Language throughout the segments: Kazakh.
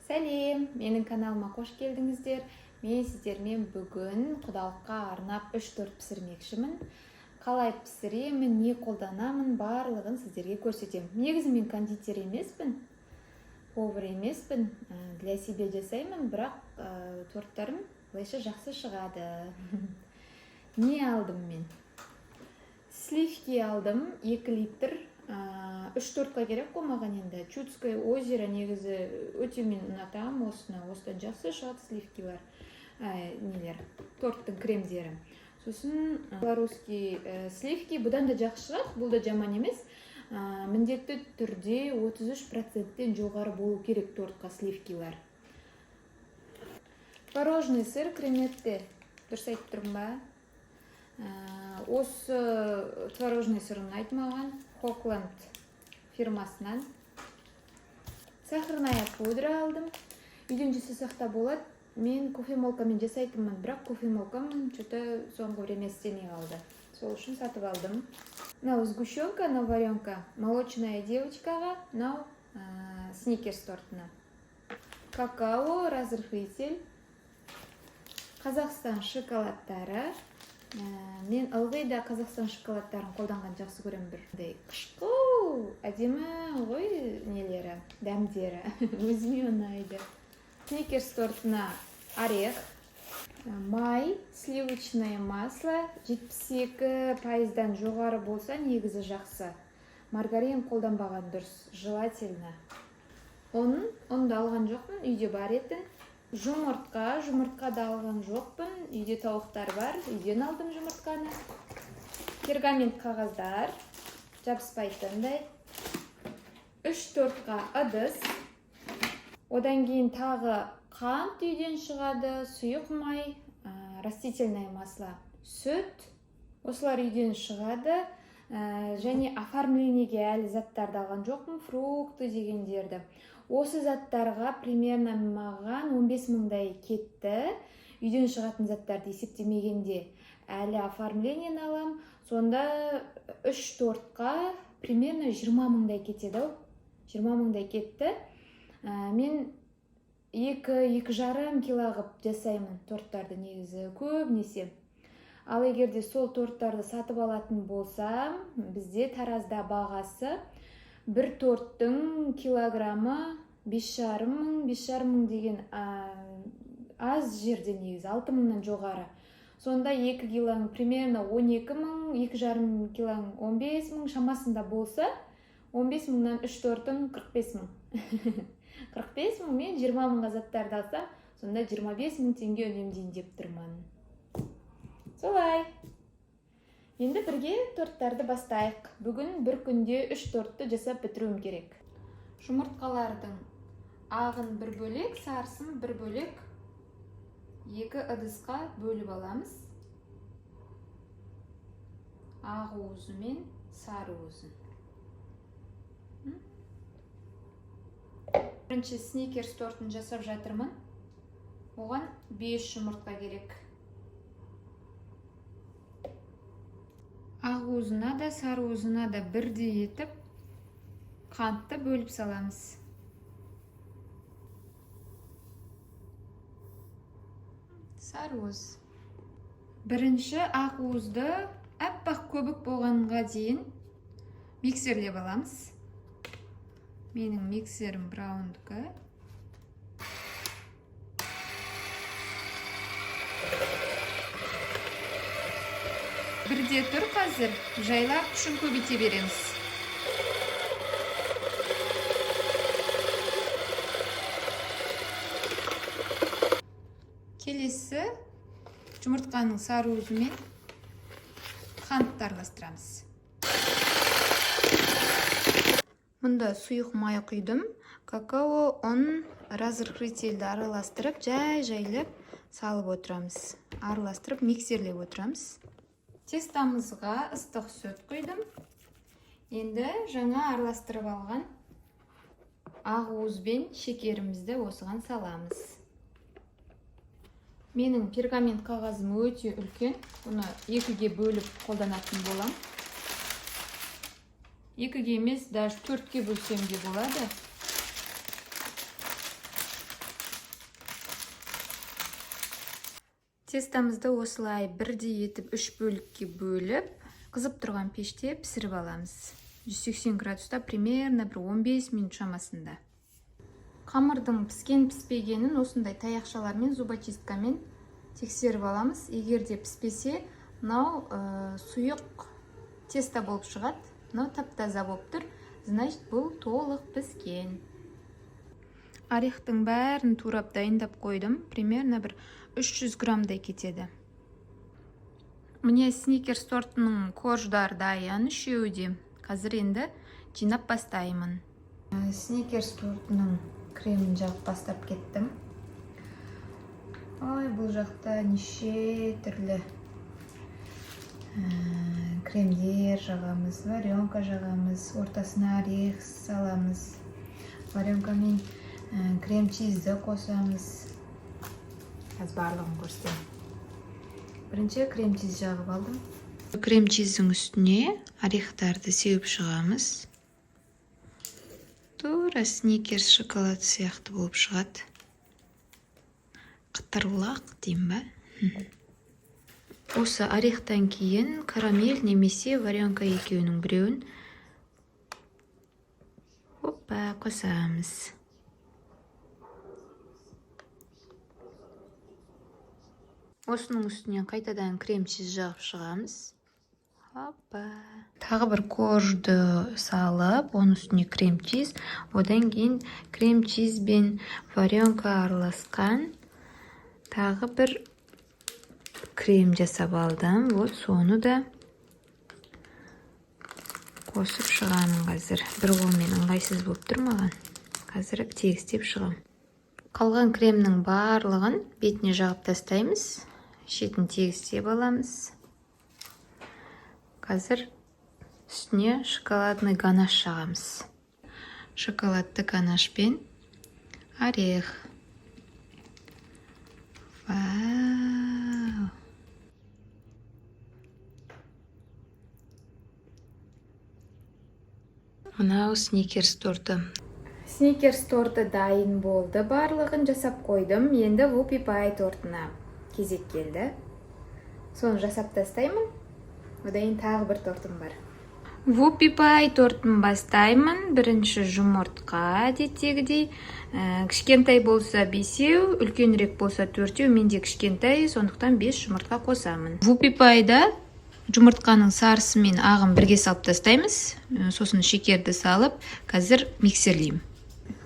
Сәлем, менің каналыма қош келдіңіздер. Мен сіздермен бүгін құдалыққа арнап 3-4 пісірмекшімін. Қалай пісіремін, не қолданамын, барлығын сіздерге көрсетемін. Негізі мен кондитер емеспін, повар емеспін, для себе жасаймын, бірақ торттарым былайша жақсы шығады. Не алдым мен? Сливки алдым, 2 литр. 3-4 керек қой маған енді. Чудское озеро негізі өте мен ұнатамын осыны. Осыдан жақсы шығады сливкилар, нелер, торттың кремдері. Сосын белорусский сливки бұдан да жақсы шығады, бұл да жаман емес. Міндетті түрде 33%-тен жоғары болу керек тортқа сливкилар. Творожный сыр креметті, дұрыс айтып тұрмын ба? Осы творожный сырын айтмаған Хокланд фирмасынан. Сахарная пудра алдым. Үйден жасасақ та болады. Мен кофемолкамен жасайтынмын, бірақ кофемолкам что-то соңғы время істемей қалды. Сол үшін сатып алдым. Мынау сгущенка, мынау варенка, молочная девочкаға, мынау сникерс тортына. Какао, разрыхлитель, Қазақстан шоколадтары. Мен ылғи да Қазақстан шоколадтарын қолданған жақсы көремін бір. Қышқыл, әдемі ғой нелері, дәмдері. Өзіме ұнайды. Сникерс тортына орех, май, сливочное масло, 72%-дан жоғары болса негізі жақсы. Маргарин қолданбаған дұрыс, желательно. Оны да алған жоқпын, үйде бар етін. Жұмыртқа да алған жоқпын, үйде тауықтар бар, үйден алдым жұмыртқаны. Пергамент қағаздар, жабыспайтындай. 3-4-қа ыдыс. Одан кейін тағы қант үйден шығады, сұйық май, растительное масло, сүт. Осылар үйден шығады. Және оформлениеге әлі заттарды алған жоқпын, фрукты дегендерді. Осы заттарға примерно маған 15 мыңдай кетті. Үйден шығатын заттарды есептемегенде әлі оформлениені алам. Сонда 3-4-қа примерно 20 мыңдай кетеді. 20 мыңдай кетті. Мен 2-2,5 кило қып жасаймын торттарды негізі көбінесе. Ал егерде сол торттарды сатып алатын болсам, бізде Таразда бағасы бір торттың килограммы 5,5 мың деген аз жерде негізі, 6 мыңнан жоғары. Сонда 2 килоң примерно 12 мың, 2,5 килоң 15 мың шамасында болса, 15 мыңнан 3-4-ің 45 мың. 45 мың мен 20 мыңға заттарды алсам, сонда 25 мың теңге үнемдейін деп тұрман. Солай. Енді бірге торттарды бастайық. Бүгін бір күнде 3 тортты жасап бітіруім керек. Жұмыртқалардың ағын бір бөлек, сарысын бір бөлек 2 ыдысқа бөліп аламыз. Ақ уызы мен сары уызын. Бірінші сникерс тортын жасап жатырмын. Оған 5 жұмыртқа керек. Ақ уызына да, сары уызына да бірдей етіп, қантты бөліп саламыз. Сары уыз. Бірінші ақ уызды әппақ көбік болғанға дейін миксерлеп аламыз. Менің миксерім браундікі. Бірде тұр қазір, жайлап күшін көбейте береміз. Келесі жұмыртқаның сары уызымен қантты араластырамыз. Мұнда сұйық май құйдым, какао, ұн, разрыхлительді араластырып, жайлап салып отырамыз. Араластырып, миксерлеп отырамыз. Тестамызға ыстық сүт құйдым. Енді жаңа араластырып алған ақ уыз бен шекерімізді осыған саламыз. Менің пергамент қағазым өте үлкен. Оны 2-ге бөліп қолданатын болам. 2-ге емес, даже 4-ге бөлсем де болады. Тестамызды осылай бірдей етіп 3 бөлікке бөліп, қызып тұрған пеште пісіріп аламыз. 180 градуста примерно бір 15 минут шамасында. Қамырдың піскен-піспегенін осындай таяқшалармен, зубочисткамен тексеріп аламыз. Егер де піспесе, мынау сұйық теста болып шығады. Мынау тап-таза болып тұр. Значит, бұл толық піскен. Орехтың бәрін турап дайындап қойдым. Примерно бір 300 граммдай кетеді. Міне сникерс тортының корждар дайын, үшеуі де. Қазір енді жинап бастаймын. Сникерс тортының кремін жағып бастап кеттім. Ой, бұл жақта неше түрлі кремдер жағамыз, варенка жағамыз, ортасына орех саламыз. Варенкамен крем-чизді қосамыз. Қазір барлығын көрсетемін. Бірінші крем-чиз жағып алдым. Крем-чиздің үстіне орехтарды сеуіп шығамыз. Тура сникерс шоколад сияқты болып шығады. Қытырлақ дейм ба? Осы орехтан кейін карамель немесе варенка екеуінің біреуін қосамыз. Осының үстінен қайтадан крем-чиз жағып шығамыз. Тағы бір коржды салып, оның үстіне крем-чиз, одан кейін крем-чиз бен варенка араласқан тағы бір крем жасап алдым. Вот соны да қосып шығамын қазір. Бір қолмен ыңғайсыз болып тұр маған. Қазір тегістеп шығам. Қалған кремнің барлығын бетіне жағып тастаймыз. Шетін тегістеп аламыз. Қазір үстіне шоколадный ганаш жағамыз. Шоколадты ганаш пен орех. Вау! Мынау сникерс торты. Сникерс торты дайын болды. Барлығын жасап қойдым. Енді вупи пай тортына кезек келді. Соны жасап тастаймын. Одан тағы бір тортым бар. Вупи пай тортын бастаймын. Бірінші жұмыртқа әдеттегідей. Кішкентай болса 5, үлкенірек болса 4, менде кішкентай, сондықтан 5 жұмыртқа қосамын. Вупи пайда жұмыртқаның сарысы мен ағын бірге салып тастаймыз. Сосын шекерді салып, қазір миксерлеймін.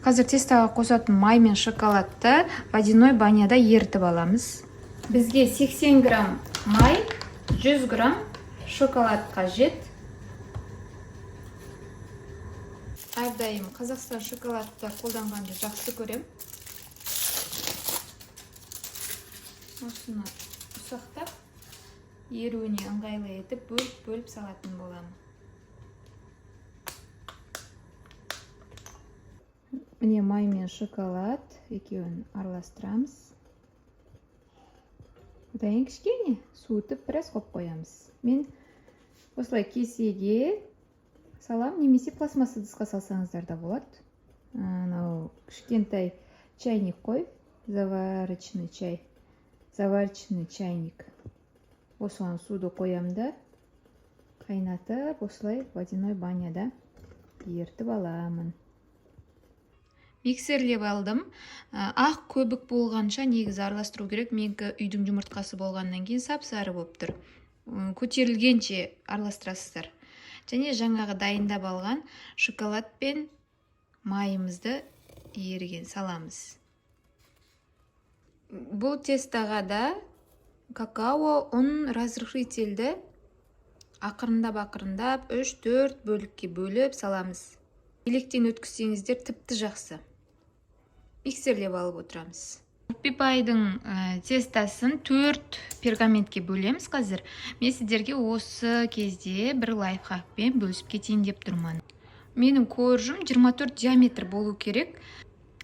Қазір тестаға қосатын май мен шоколадты водяной баняда ерітіп аламыз. Бізге 80 грамм май, 100 грамм шоколад қажет. Әрдайым Қазақстан шоколадты қолданғанды жақсы көрем. Осыны ұсақтап, еруіне ыңғайлы етіп, бөліп салатын боламын. Міне май мен шоколад екеуін араластырамыз. Одан кішкене суытып біраз қойып қоямыз. Мен осылай кесеге салам, немесе пластмасса ыдысқа салсаңыздар да болады. Анау кішкентай чайник қой, заварочный чайник. Осыған суды қоям да, қайнатып, осылай водяной баняда ерітіп аламын. Миксерлеп алдым. Ақ көбік болғанша негізі араластыру керек. Менікі үйдің жұмыртқасы болғаннан кейін сап-сары болып тұр. Көтерілгенше араластырасыздар. Және жаңағы дайындап алған шоколад пен майымызды еріген саламыз. Бұл тестаға да какао, ұн, разрыхлительді ақырындап 3-4 бөлікке бөліп саламыз. Електен өткізсеңіздер тіпті жақсы. Миксерлеп алып отырамыз. Вупи пайдың тестасын 4 пергаментке бөлеміз қазір. Мен сіздерге осы кезде бір лайфхакпен бөлісіп кетейін деп тұрмын. Менің коржым 24 диаметр болу керек.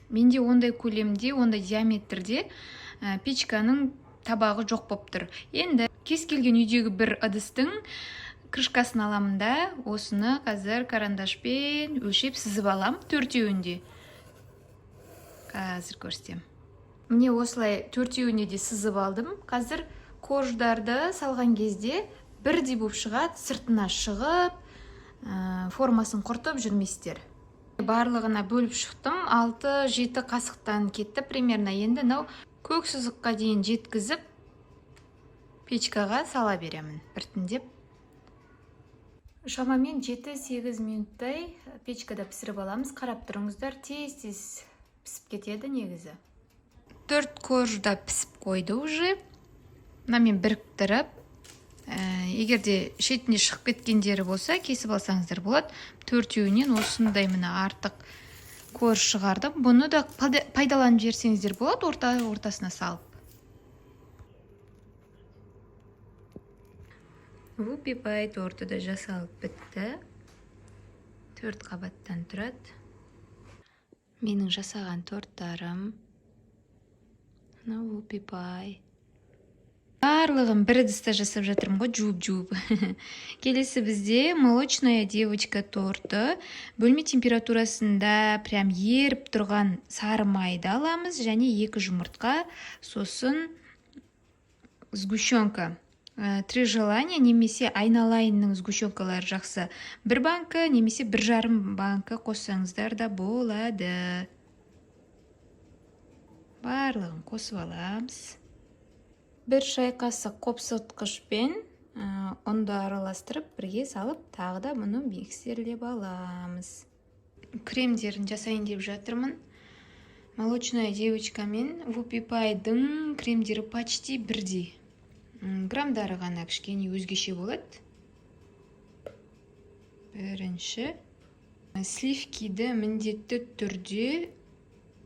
Менде ондай көлемде, ондай диаметрде печканың табағы жоқ болып тұр. Енді кез келген үйдегі бір ыдыстың крышкасын аламын да, осыны қазір карандашпен өлшеп сызып алам, 4-еуінде. Қазір көрсетем. Міне осылай 4-еуіне де сызып алдым. Қазір Корждарды салған кезде бірдей болып шығады, сыртына шығып, формасын құртып жүрмейсіздер. Барлығына бөліп шықтым, 6-7 қасықтан кетті примерно. Енді көк сызыққа дейін жеткізіп печкаға сала беремін біртіндеп. Шамамен 7-8 минуттай печкада пісіріп аламыз. Қарап тұрыңыздар, тез-тез пісіп кетеді негізі. 4 коржда пісіп қойды уже. Мен біріктіріп, егерде шетіне шығып кеткендері болса, кесіп алсаңыздар болады. 4-еуінен осындай мына артық корж шығардым. Бұны да пайдаланып жерсеңіздер болады, ортасына салып. Whoopie pie торты да жасалып бітті. 4 қабаттан тұрады. Менің жасаған торттарым. Whoopie pie. Барлығын бір ыдыста жасап жатырмын ғой, жуып. Келесі бізде молочная девочка торты. Бөлме температурасында прям еріп тұрған сары майды аламыз, және 2 жұмыртқа, сосын сгущенка. 3 желания, немесе айналайынның сгущенкалары жақсы. 1 банка, немесе 1,5 банка қоссаңыздар да болады. Барлығын қосып аламыз. 1 шай қасық қопсытқышпен ұнды араластырып, бірге салып, тағы да мұны миксерлеп аламыз. Кремдерін жасайын деп жатырмын. Молочная девочка мен Whoopie pie'дің кремдері почти бірдей. Грамдары ғана кішкене өзгеше болады. Бірінші. Сливкиді міндетті түрде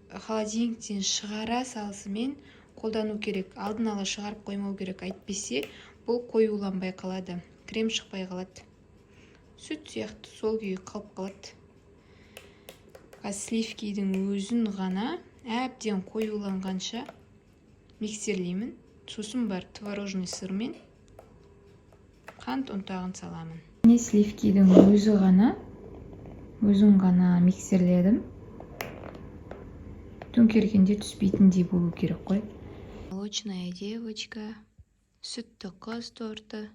холодильниктен шығара салысымен қолдану керек. Алдын ала шығарып қоймау керек. Әйтпесе, бұл қоюланбай қалады. Крем шықпай қалады. Сүт сияқты сол күйі қалып қалады. Сливкидің өзін ғана әбден қоюланғанша миксерлеймін. Сосын бар творожный сырмен қант ұнтағын саламын. Сливкидің өзін ғана миксерледім. Төңкергенде түспейтіндей болу керек қой. Молочная девочка, сүтті қыз торты.